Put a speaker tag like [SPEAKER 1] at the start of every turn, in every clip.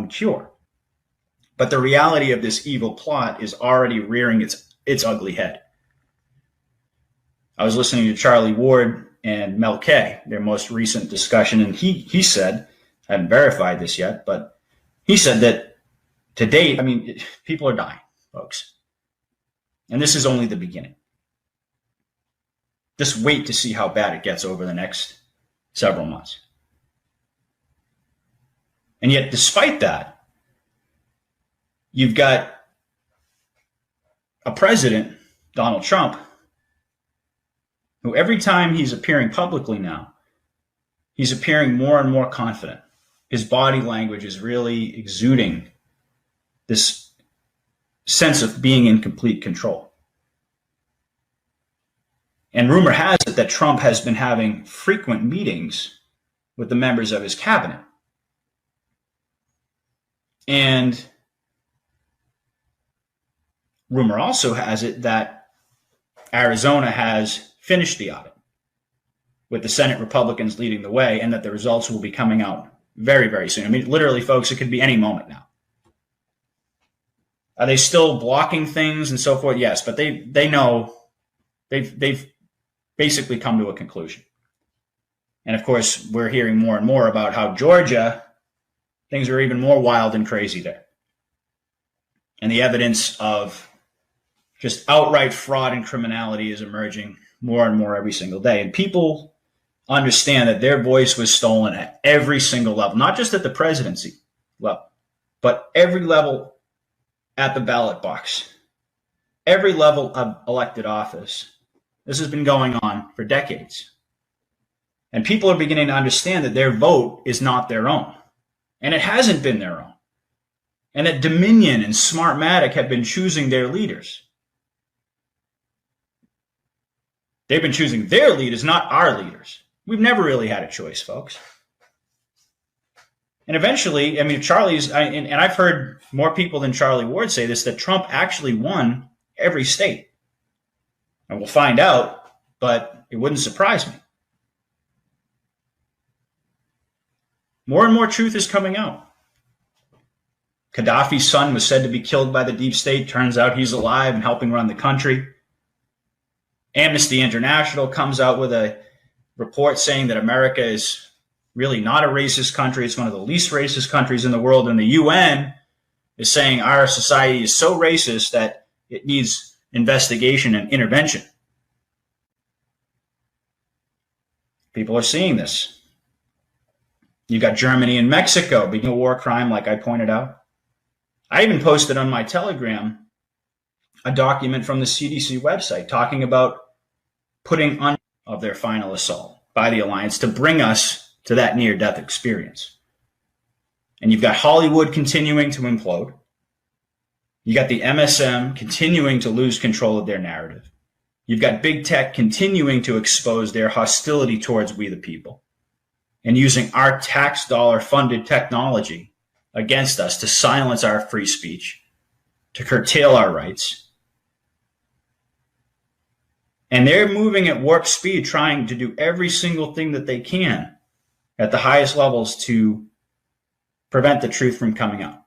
[SPEAKER 1] known cure. But the reality of this evil plot is already rearing its ugly head. I was listening to Charlie Ward and Mel K, their most recent discussion, and he said, I haven't verified this yet, but he said that to date, people are dying, folks. And this is only the beginning. Just wait to see how bad it gets over the next several months. And yet, despite that, you've got a president, Donald Trump, who every time he's appearing publicly now, he's appearing more and more confident. His body language is really exuding this sense of being in complete control. And rumor has it that Trump has been having frequent meetings with the members of his cabinet. And rumor also has it that Arizona has finished the audit, with the Senate Republicans leading the way, and that the results will be coming out very, very soon. Literally, folks, it could be any moment now. Are they still blocking things and so forth? Yes, but they know they've basically come to a conclusion. And of course, we're hearing more and more about how Georgia, things are even more wild and crazy there. And the evidence of just outright fraud and criminality is emerging more and more every single day. And people understand that their voice was stolen at every single level, not just at the presidency level, but every level at the ballot box, every level of elected office. This has been going on for decades. And people are beginning to understand that their vote is not their own. And it hasn't been their own. And that Dominion and Smartmatic have been choosing their leaders. They've been choosing their leaders, not our leaders. We've never really had a choice, folks. And eventually, Charlie's, and I've heard more people than Charlie Ward say this, that Trump actually won every state. And we'll find out, but it wouldn't surprise me. More and more truth is coming out. Gaddafi's son was said to be killed by the deep state. Turns out he's alive and helping run the country. Amnesty International comes out with a report saying that America is really not a racist country. It's one of the least racist countries in the world. And the UN is saying our society is so racist that it needs investigation and intervention. People are seeing this. You've got Germany and Mexico being a war crime, like I pointed out. I even posted on my Telegram a document from the CDC website talking about putting on of their final assault by the alliance to bring us to that near-death experience. And you've got Hollywood continuing to implode. You got the MSM continuing to lose control of their narrative. You've got big tech continuing to expose their hostility towards we the people and using our tax dollar funded technology against us to silence our free speech, to curtail our rights. And they're moving at warp speed, trying to do every single thing that they can at the highest levels to prevent the truth from coming out,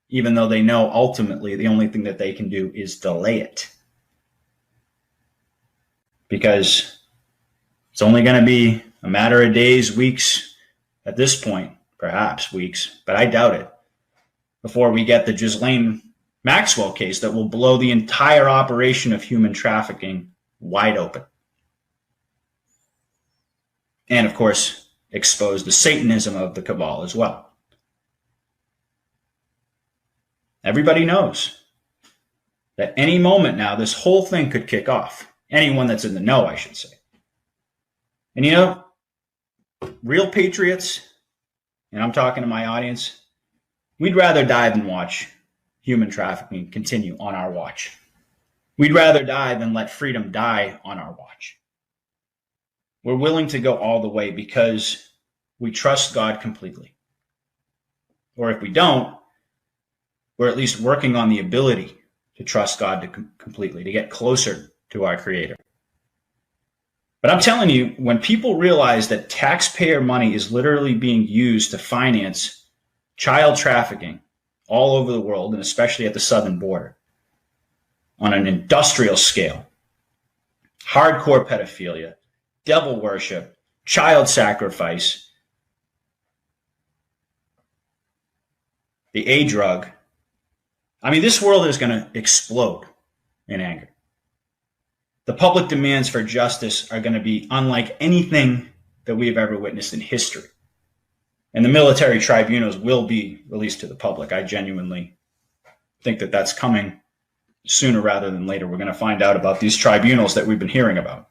[SPEAKER 1] even though they know ultimately the only thing that they can do is delay it. Because it's only going to be a matter of days, weeks, at this point, perhaps weeks, but I doubt it, before we get the Ghislaine Maxwell case that will blow the entire operation of human trafficking wide open. And of course, expose the Satanism of the cabal as well. Everybody knows that any moment now, this whole thing could kick off. Anyone that's in the know, I should say. And you know, real patriots, and I'm talking to my audience, we'd rather die than watch human trafficking continue on our watch. We'd rather die than let freedom die on our watch. We're willing to go all the way because we trust God completely. Or if we don't, we're at least working on the ability to trust God completely, to get closer to our Creator. But I'm telling you, when people realize that taxpayer money is literally being used to finance child trafficking all over the world, and especially at the southern border, on an industrial scale, hardcore pedophilia, devil worship, child sacrifice, the A drug. I mean, this world is going to explode in anger. The public demands for justice are going to be unlike anything that we have ever witnessed in history. And the military tribunals will be released to the public. I genuinely think that that's coming sooner rather than later. We're going to find out about these tribunals that we've been hearing about.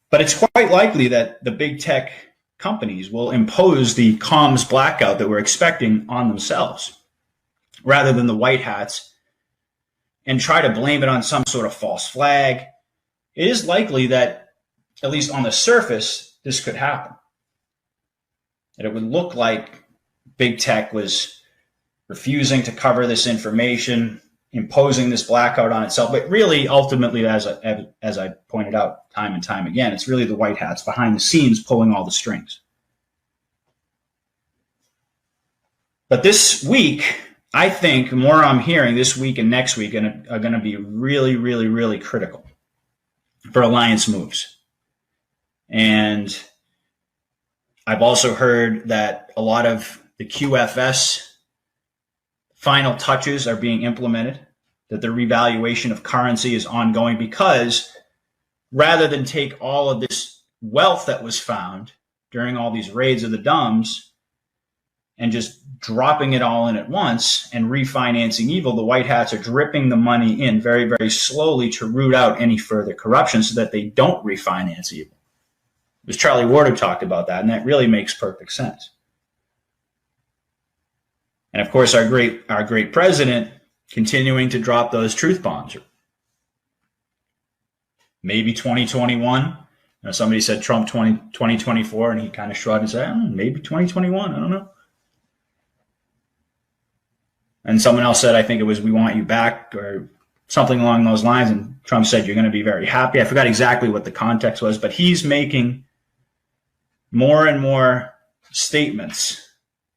[SPEAKER 1] But it's quite likely that the big tech companies will impose the comms blackout that we're expecting on themselves, rather than the white hats, and try to blame it on some sort of false flag. It is likely that, at least on the surface, this could happen. That it would look like big tech was refusing to cover this information, imposing this blackout on itself. But really, ultimately, as I pointed out time and time again, it's really the white hats behind the scenes pulling all the strings. But this week, I think more I'm hearing this week and next week are going to be really, really, really critical for alliance moves. And I've also heard that a lot of the QFS final touches are being implemented, that the revaluation of currency is ongoing, because rather than take all of this wealth that was found during all these raids of the dumbs and just dropping it all in at once and refinancing evil, the white hats are dripping the money in very, very slowly to root out any further corruption so that they don't refinance evil. It was Charlie Ward who talked about that, and that really makes perfect sense. And of course, our great president continuing to drop those truth bombs. Maybe 2021. Somebody said Trump 2024, and he kind of shrugged and said, maybe 2021. I don't know. And someone else said, I think it was, we want you back, or something along those lines. And Trump said, you're going to be very happy. I forgot exactly what the context was, but he's making more and more statements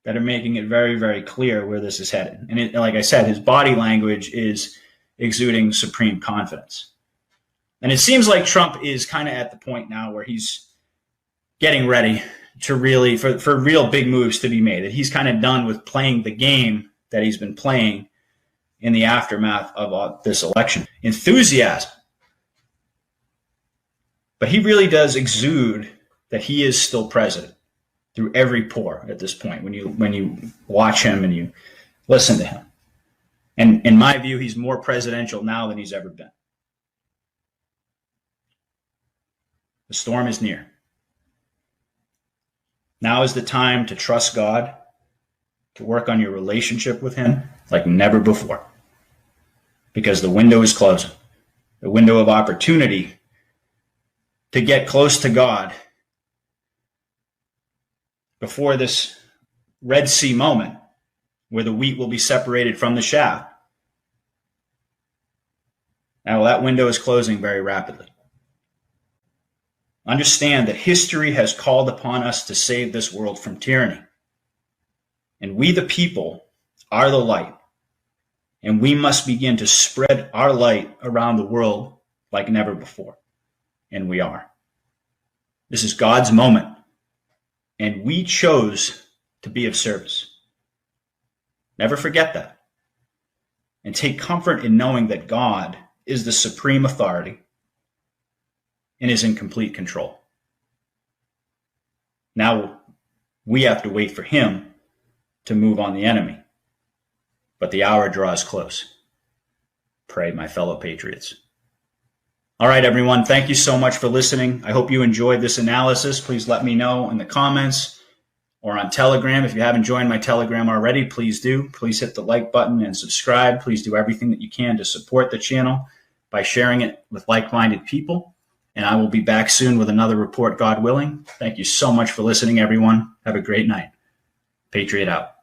[SPEAKER 1] that are making it very, very clear where this is headed. And like I said, his body language is exuding supreme confidence. And it seems like Trump is kind of at the point now where he's getting ready to really, for real big moves to be made. That he's kind of done with playing the game that he's been playing in the aftermath of this election. Enthusiasm. But he really does exude that he is still president through every pore at this point when you watch him and you listen to him. And in my view, he's more presidential now than he's ever been. The storm is near. Now is the time to trust God, to work on your relationship with him like never before. Because the window is closing. The window of opportunity to get close to God before this Red Sea moment where the wheat will be separated from the chaff. Now that window is closing very rapidly. Understand that history has called upon us to save this world from tyranny. And we, the people, are the light. And we must begin to spread our light around the world like never before. And we are. This is God's moment. And we chose to be of service. Never forget that. And take comfort in knowing that God is the supreme authority and is in complete control. Now we have to wait for him to move on the enemy. But the hour draws close. Pray, my fellow patriots. All right, everyone. Thank you so much for listening. I hope you enjoyed this analysis. Please let me know in the comments or on Telegram. If you haven't joined my Telegram already, please do. Please hit the like button and subscribe. Please do everything that you can to support the channel by sharing it with like-minded people. And I will be back soon with another report, God willing. Thank you so much for listening, everyone. Have a great night. Patriot out.